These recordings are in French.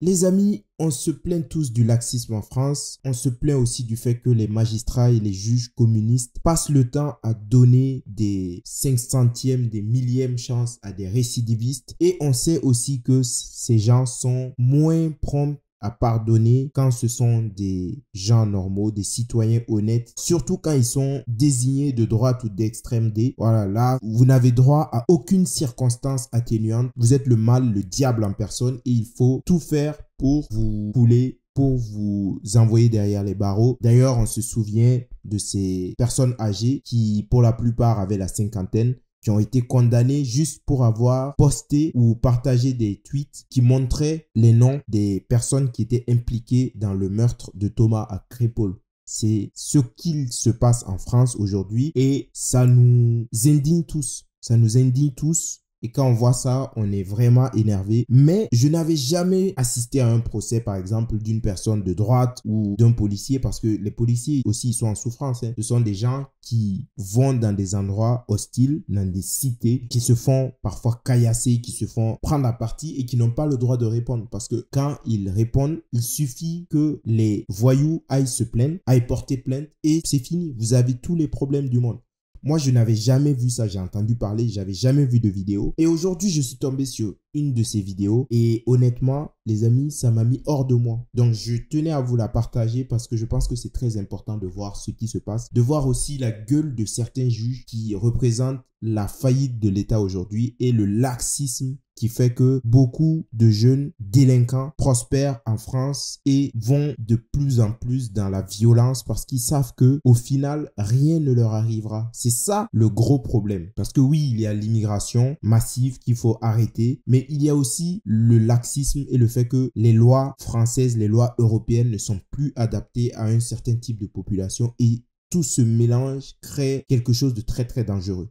Les amis, on se plaint tous du laxisme en France. On se plaint aussi du fait que les magistrats et les juges communistes passent le temps à donner des 500e, des millièmes chances à des récidivistes. Et on sait aussi que ces gens sont moins prompts à pardonner quand ce sont des gens normaux, des citoyens honnêtes, surtout quand ils sont désignés de droite ou d'extrême D. Voilà, là, vous n'avez droit à aucune circonstance atténuante. Vous êtes le mal, le diable en personne et il faut tout faire pour vous couler, pour vous envoyer derrière les barreaux. D'ailleurs, on se souvient de ces personnes âgées qui, pour la plupart, avaient la cinquantaine, qui ont été condamnés juste pour avoir posté ou partagé des tweets qui montraient les noms des personnes qui étaient impliquées dans le meurtre de Thomas à Crépol. C'est ce qu'il se passe en France aujourd'hui et ça nous indigne tous. Ça nous indigne tous. Et quand on voit ça, on est vraiment énervé. Mais je n'avais jamais assisté à un procès, par exemple, d'une personne de droite ou d'un policier, parce que les policiers aussi, ils sont en souffrance. Ce sont des gens qui vont dans des endroits hostiles, dans des cités, qui se font parfois caillasser, qui se font prendre à partie et qui n'ont pas le droit de répondre. Parce que quand ils répondent, il suffit que les voyous aillent se plaindre, aillent porter plainte et c'est fini. Vous avez tous les problèmes du monde. Moi, je n'avais jamais vu ça, j'ai entendu parler, j'avais jamais vu de vidéo. Et aujourd'hui, je suis tombé sur une de ces vidéos et honnêtement, les amis, ça m'a mis hors de moi. Donc, je tenais à vous la partager parce que je pense que c'est très important de voir ce qui se passe, de voir aussi la gueule de certains juges qui représentent la faillite de l'État aujourd'hui et le laxisme qui fait que beaucoup de jeunes délinquants prospèrent en France et vont de plus en plus dans la violence parce qu'ils savent que au final, rien ne leur arrivera. C'est ça le gros problème. Parce que oui, il y a l'immigration massive qu'il faut arrêter, mais il y a aussi le laxisme et le fait que les lois françaises, les lois européennes ne sont plus adaptées à un certain type de population et tout ce mélange crée quelque chose de très très dangereux.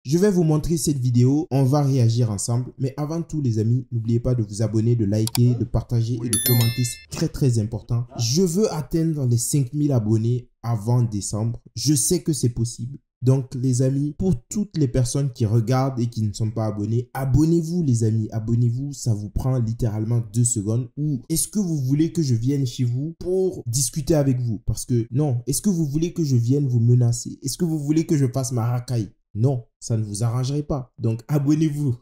Je vais vous montrer cette vidéo, on va réagir ensemble. Mais avant tout les amis, n'oubliez pas de vous abonner, de liker, de partager et de commenter. C'est très très important. Je veux atteindre les 5000 abonnés avant décembre. Je sais que c'est possible. Donc les amis, pour toutes les personnes qui regardent et qui ne sont pas abonnés, abonnez-vous les amis, abonnez-vous, ça vous prend littéralement 2 secondes. Ou est-ce que vous voulez que je vienne chez vous pour discuter avec vous? Parce que non, est-ce que vous voulez que je vienne vous menacer? Est-ce que vous voulez que je fasse ma racaille? Non, ça ne vous arrangerait pas. Donc, abonnez-vous.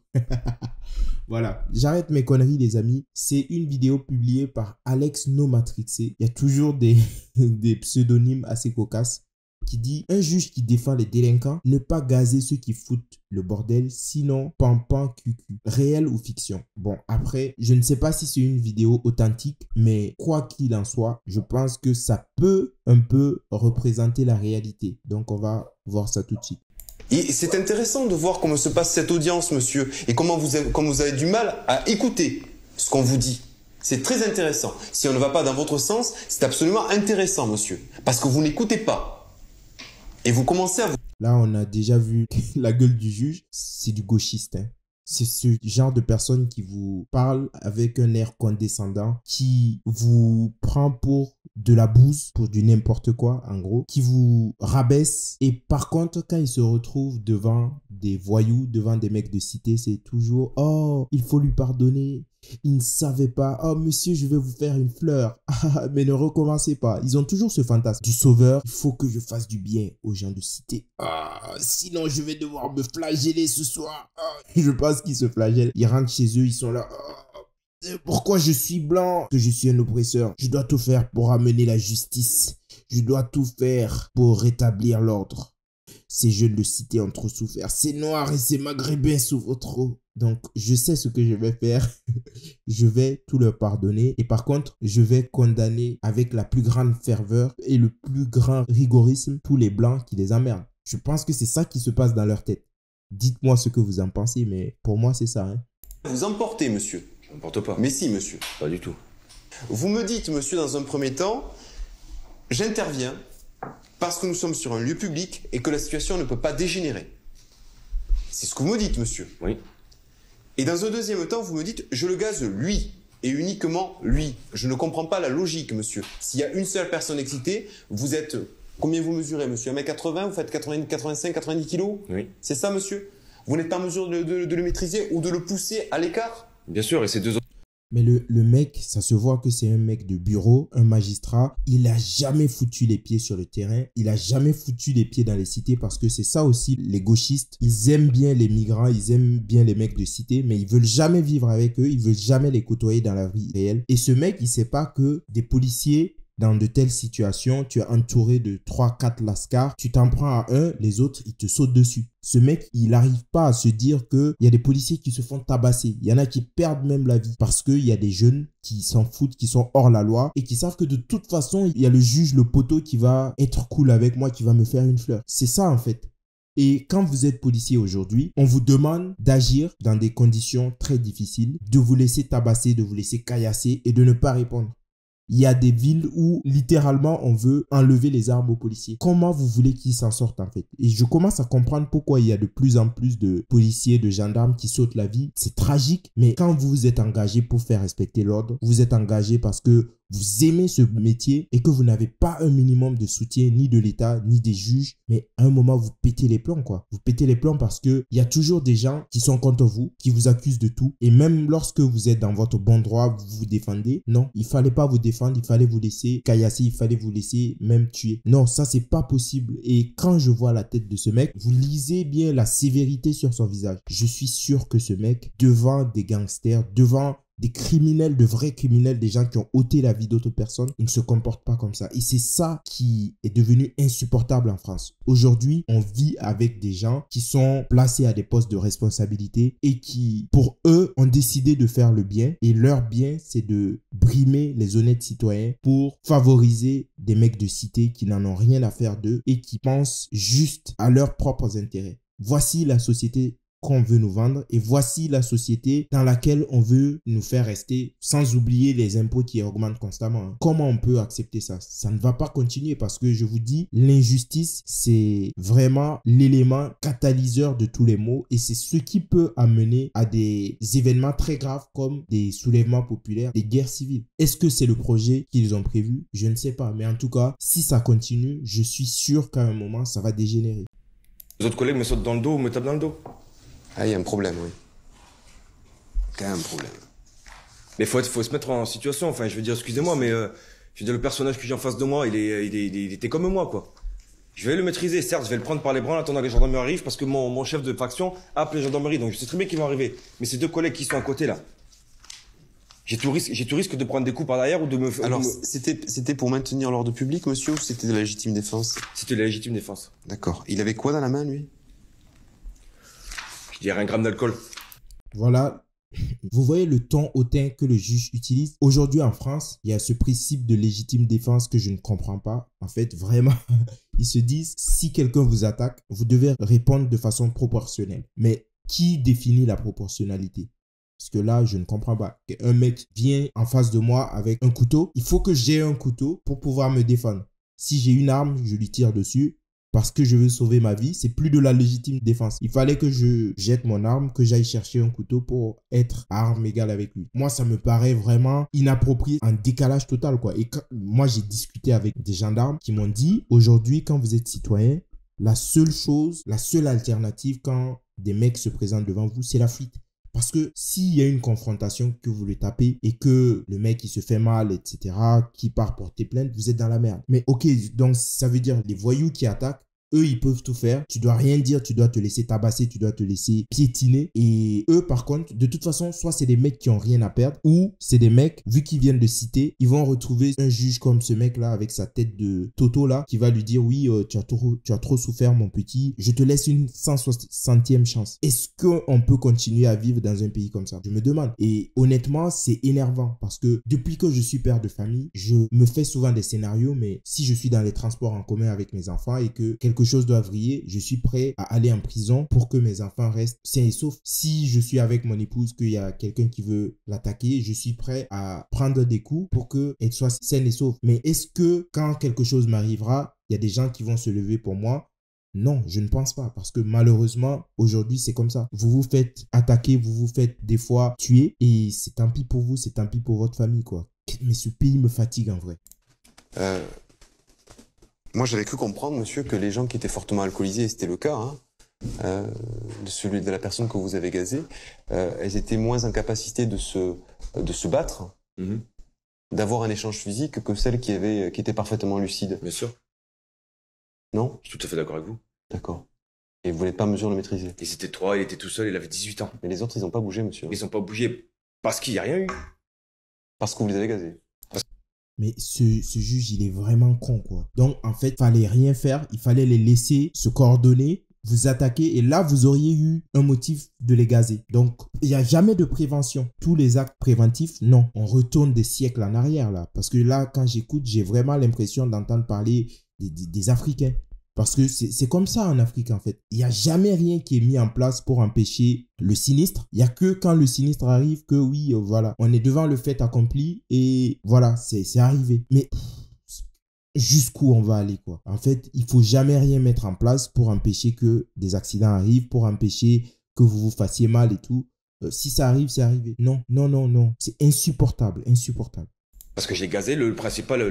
Voilà, j'arrête mes conneries, les amis. C'est une vidéo publiée par Alex No Matrixé. Il y a toujours des pseudonymes assez cocasses qui dit « Un juge qui défend les délinquants, ne pas gazer ceux qui foutent le bordel, sinon pampan cucu. Réel ou fiction ?» Bon, après, je ne sais pas si c'est une vidéo authentique, mais quoi qu'il en soit, je pense que ça peut un peu représenter la réalité. Donc, on va voir ça tout de suite. Et c'est intéressant de voir comment se passe cette audience, monsieur, et comment vous avez du mal à écouter ce qu'on vous dit. C'est très intéressant. Si on ne va pas dans votre sens, c'est absolument intéressant, monsieur, parce que vous n'écoutez pas. Et vous commencez à vous... Là, on a déjà vu la gueule du juge, c'est du gauchiste, hein. C'est ce genre de personne qui vous parle avec un air condescendant, qui vous prend pour de la bouse, pour du n'importe quoi en gros, qui vous rabaisse. Et par contre, quand il se retrouve devant des voyous, devant des mecs de cité, c'est toujours « Oh, il faut lui pardonner. Il ne savait pas. Oh, monsieur, je vais vous faire une fleur. Mais ne recommencez pas. » Ils ont toujours ce fantasme du sauveur. Il faut que je fasse du bien aux gens de cité. Sinon, je vais devoir me flageller ce soir. Je pense qu'ils se flagellent. Ils rentrent chez eux, ils sont là. Pourquoi je suis blanc? Que je suis un oppresseur. Je dois tout faire pour amener la justice. Je dois tout faire pour rétablir l'ordre. Ces jeunes de cité ont trop souffert. Ces noirs et ces maghrébins souffrent trop. Donc, je sais ce que je vais faire. Je vais tout leur pardonner. Et par contre, je vais condamner avec la plus grande ferveur et le plus grand rigorisme tous les blancs qui les emmerdent. Je pense que c'est ça qui se passe dans leur tête. Dites-moi ce que vous en pensez, mais pour moi, c'est ça. Hein. Vous emportez, monsieur. Je n'emporte pas. Mais si, monsieur. Pas du tout. Vous me dites, monsieur, dans un premier temps, j'interviens parce que nous sommes sur un lieu public et que la situation ne peut pas dégénérer. C'est ce que vous me dites, monsieur. Oui. Et dans un deuxième temps, vous me dites, je le gaze lui, et uniquement lui. Je ne comprends pas la logique, monsieur. S'il y a une seule personne excitée, vous êtes... Combien vous mesurez, monsieur? 1m80, vous faites 80, 85, 90 kilos? Oui. C'est ça, monsieur? Vous n'êtes pas en mesure de le maîtriser ou de le pousser à l'écart? Bien sûr, et ces deux autres... Mais le mec, ça se voit que c'est un mec de bureau, un magistrat. Il a jamais foutu les pieds sur le terrain. Il a jamais foutu les pieds dans les cités parce que c'est ça aussi, les gauchistes. Ils aiment bien les migrants, ils aiment bien les mecs de cité, mais ils veulent jamais vivre avec eux. Ils veulent jamais les côtoyer dans la vie réelle. Et ce mec, il sait pas que des policiers, dans de telles situations, tu es entouré de 3-4 lascars, tu t'en prends à un, les autres, ils te sautent dessus. Ce mec, il n'arrive pas à se dire qu'il y a des policiers qui se font tabasser. Il y en a qui perdent même la vie parce qu'il y a des jeunes qui s'en foutent, qui sont hors la loi et qui savent que de toute façon, il y a le juge, le poteau qui va être cool avec moi, qui va me faire une fleur. C'est ça en fait. Et quand vous êtes policier aujourd'hui, on vous demande d'agir dans des conditions très difficiles, de vous laisser tabasser, de vous laisser caillasser et de ne pas répondre. Il y a des villes où littéralement on veut enlever les armes aux policiers. Comment vous voulez qu'ils s'en sortent en fait? Et je commence à comprendre pourquoi il y a de plus en plus de policiers, de gendarmes qui sautent la vie. C'est tragique, mais quand vous êtes engagé pour faire respecter l'ordre, vous êtes engagé parce que vous aimez ce métier et que vous n'avez pas un minimum de soutien ni de l'État, ni des juges, mais à un moment, vous pétez les plombs, quoi. Vous pétez les plombs parce qu'il y a toujours des gens qui sont contre vous, qui vous accusent de tout. Et même lorsque vous êtes dans votre bon droit, vous vous défendez. Non, il fallait pas vous défendre, il fallait vous laisser caillasser, il fallait vous laisser même tuer. Non, ça, c'est pas possible. Et quand je vois la tête de ce mec, vous lisez bien la sévérité sur son visage. Je suis sûr que ce mec, devant des gangsters, devant des criminels, de vrais criminels, des gens qui ont ôté la vie d'autres personnes, ils ne se comportent pas comme ça. Et c'est ça qui est devenu insupportable en France. Aujourd'hui, on vit avec des gens qui sont placés à des postes de responsabilité et qui, pour eux, ont décidé de faire le bien. Et leur bien, c'est de brimer les honnêtes citoyens pour favoriser des mecs de cité qui n'en ont rien à faire d'eux et qui pensent juste à leurs propres intérêts. Voici la société qu'on veut nous vendre et voici la société dans laquelle on veut nous faire rester, sans oublier les impôts qui augmentent constamment. Comment on peut accepter ça? Ça ne va pas continuer parce que je vous dis, l'injustice, c'est vraiment l'élément catalyseur de tous les maux et c'est ce qui peut amener à des événements très graves comme des soulèvements populaires, des guerres civiles. Est-ce que c'est le projet qu'ils ont prévu? Je ne sais pas, mais en tout cas, si ça continue, je suis sûr qu'à un moment, ça va dégénérer. Les autres collègues me sautent dans le dos ou me tapent dans le dos. Ah, il y a un problème, oui. Quand même un problème. Mais faut se mettre en situation, enfin, je veux dire, excusez-moi, mais je veux dire, le personnage que j'ai en face de moi, il était comme moi, quoi. Je vais le maîtriser, certes, je vais le prendre par les bras en attendant que les gendarmeries arrivent, parce que mon chef de faction a appelé les gendarmeries, donc je sais très bien qu'ils vont arriver. Mais ces deux collègues qui sont à côté, là, j'ai tout risque de prendre des coups par derrière ou de me... Alors, c'était pour maintenir l'ordre public, monsieur, ou c'était de la légitime défense? C'était la légitime défense. D'accord. Il avait quoi dans la main, lui? Je dirais 1 gramme d'alcool. Voilà. Vous voyez le ton hautain que le juge utilise. Aujourd'hui en France, il y a ce principe de légitime défense que je ne comprends pas. En fait, vraiment, ils se disent, si quelqu'un vous attaque, vous devez répondre de façon proportionnelle. Mais qui définit la proportionnalité? Parce que là, je ne comprends pas. Un mec vient en face de moi avec un couteau. Il faut que j'ai un couteau pour pouvoir me défendre. Si j'ai une arme, je lui tire dessus. Parce que je veux sauver ma vie, c'est plus de la légitime défense. Il fallait que je jette mon arme, que j'aille chercher un couteau pour être à arme égale avec lui. Moi, ça me paraît vraiment inapproprié, en décalage total, quoi. Et moi, j'ai discuté avec des gendarmes qui m'ont dit, aujourd'hui, quand vous êtes citoyen, la seule alternative quand des mecs se présentent devant vous, c'est la fuite. Parce que s'il y a une confrontation, que vous le tapez et que le mec il se fait mal, etc., qui part porter plainte, vous êtes dans la merde. Mais ok, donc ça veut dire les voyous qui attaquent, eux, ils peuvent tout faire. Tu dois rien dire, tu dois te laisser tabasser, tu dois te laisser piétiner. Et eux, par contre, de toute façon, soit c'est des mecs qui ont rien à perdre, ou c'est des mecs, vu qu'ils viennent de citer, ils vont retrouver un juge comme ce mec-là, avec sa tête de Toto, là, qui va lui dire, oui, tu as trop souffert, mon petit, je te laisse une 160e chance. Est-ce qu'on peut continuer à vivre dans un pays comme ça? Je me demande. Et honnêtement, c'est énervant, parce que depuis que je suis père de famille, je me fais souvent des scénarios, mais si je suis dans les transports en commun avec mes enfants et que quelque chose doit vriller, je suis prêt à aller en prison pour que mes enfants restent sains et saufs. Si je suis avec mon épouse, qu'il y a quelqu'un qui veut l'attaquer, je suis prêt à prendre des coups pour qu'elle soit saine et sauve. Mais est-ce que quand quelque chose m'arrivera, il y a des gens qui vont se lever pour moi? Non, je ne pense pas, parce que malheureusement, aujourd'hui, c'est comme ça. Vous vous faites attaquer, vous vous faites des fois tuer, et c'est tant pis pour vous, c'est tant pis pour votre famille, quoi. Mais ce pays me fatigue en vrai. Moi, j'avais cru comprendre, monsieur, que les gens qui étaient fortement alcoolisés, c'était le cas, hein, de celui de la personne que vous avez gazée, elles étaient moins en capacité de se battre, d'avoir un échange physique que celles qui étaient parfaitement lucides. Bien sûr. Non? Je suis tout à fait d'accord avec vous. D'accord. Et vous n'êtes pas en mesure de le maîtriser? Ils étaient 3, il était tout seul, il avait 18 ans. Mais les autres, ils n'ont pas bougé, monsieur. Ils n'ont pas bougé parce qu'il n'y a rien eu. Parce que vous les avez gazés. Mais ce juge, il est vraiment con, quoi. Donc, en fait, il fallait rien faire. Il fallait les laisser se coordonner, vous attaquer. Et là, vous auriez eu un motif de les gazer. Donc, il n'y a jamais de prévention. Tous les actes préventifs, non. On retourne des siècles en arrière, là. Parce que là, quand j'écoute, j'ai vraiment l'impression d'entendre parler des Africains. Parce que c'est comme ça en Afrique, en fait. Il n'y a jamais rien qui est mis en place pour empêcher le sinistre. Il n'y a que quand le sinistre arrive que, oui, voilà, on est devant le fait accompli et voilà, c'est arrivé. Mais jusqu'où on va aller, quoi? En fait, il ne faut jamais rien mettre en place pour empêcher que des accidents arrivent, pour empêcher que vous vous fassiez mal et tout. Si ça arrive, c'est arrivé. Non, non, non, non. C'est insupportable, insupportable. Parce que j'ai gazé le principal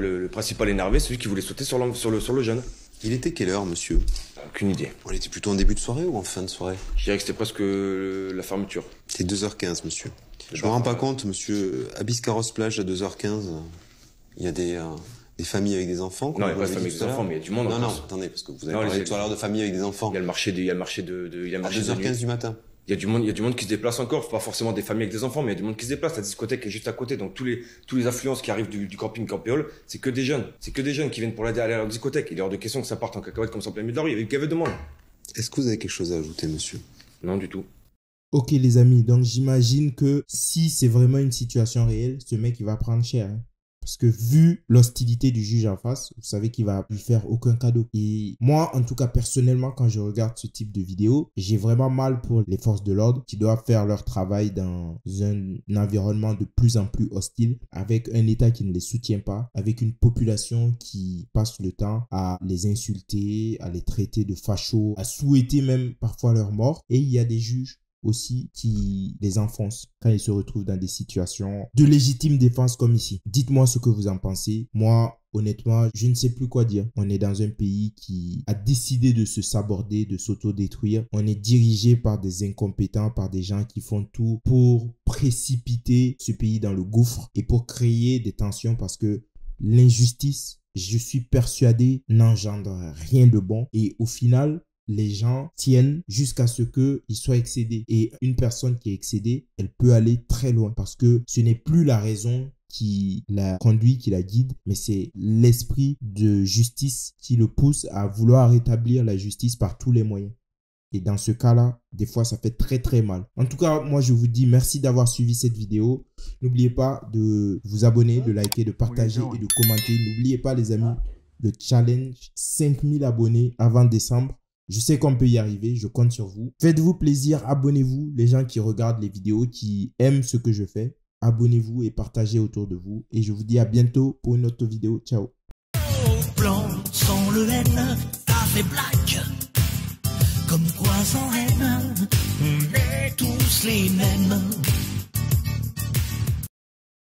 énervé, celui qui voulait sauter sur le jeune. Il était quelle heure, monsieur? Aucune idée. On était plutôt en début de soirée ou en fin de soirée? Je dirais que c'était presque la fermeture. C'est 2h15, monsieur. Je me rends pas compte, monsieur. À Biscarrosse Plage, à 2h15, il y a des familles avec des enfants. Non, il n'y a pas de famille avec des enfants, mais il y a du monde. Non, non, attendez, parce que vous avez parlé tout à l'heure de famille avec des enfants. Il y a le marché de à 2h15 du matin. Il y a du monde qui se déplace encore, pas forcément des familles avec des enfants, mais il y a du monde qui se déplace. La discothèque est juste à côté, donc tous les affluences qui arrivent du camping Campéole, c'est que des jeunes. C'est que des jeunes qui viennent pour aller à la discothèque. Il est hors de question que ça parte en cacahuète comme ça en plein milieu de la rue. Il y avait de monde. Est-ce que vous avez quelque chose à ajouter, monsieur? Non, du tout. Ok, les amis, donc j'imagine que si c'est vraiment une situation réelle, ce mec, il va prendre cher, hein. Parce que vu l'hostilité du juge en face, vous savez qu'il va lui faire aucun cadeau. Et moi, en tout cas, personnellement, quand je regarde ce type de vidéo, j'ai vraiment mal pour les forces de l'ordre qui doivent faire leur travail dans un environnement de plus en plus hostile, avec un État qui ne les soutient pas, avec une population qui passe le temps à les insulter, à les traiter de fachos, à souhaiter même parfois leur mort. Et il y a des juges aussi qui les enfoncent quand ils se retrouvent dans des situations de légitime défense comme ici. Dites-moi ce que vous en pensez. Moi, honnêtement, je ne sais plus quoi dire. On est dans un pays qui a décidé de se saborder, de s'auto-détruire. On est dirigé par des incompétents, par des gens qui font tout pour précipiter ce pays dans le gouffre et pour créer des tensions parce que l'injustice, je suis persuadé, n'engendre rien de bon. Et au final, les gens tiennent jusqu'à ce qu'ils soient excédés. Et une personne qui est excédée, elle peut aller très loin parce que ce n'est plus la raison qui la conduit, qui la guide, mais c'est l'esprit de justice qui le pousse à vouloir rétablir la justice par tous les moyens. Et dans ce cas-là, des fois, ça fait très très mal. En tout cas, moi, je vous dis merci d'avoir suivi cette vidéo. N'oubliez pas de vous abonner, de liker, de partager et de commenter. N'oubliez pas, les amis, le challenge 5000 abonnés avant décembre. Je sais qu'on peut y arriver, je compte sur vous. Faites-vous plaisir, abonnez-vous. Les gens qui regardent les vidéos, qui aiment ce que je fais, abonnez-vous et partagez autour de vous. Et je vous dis à bientôt pour une autre vidéo. Ciao. Blanc sans le N, ça fait black. Comme quoi sans haine, on est tous les mêmes.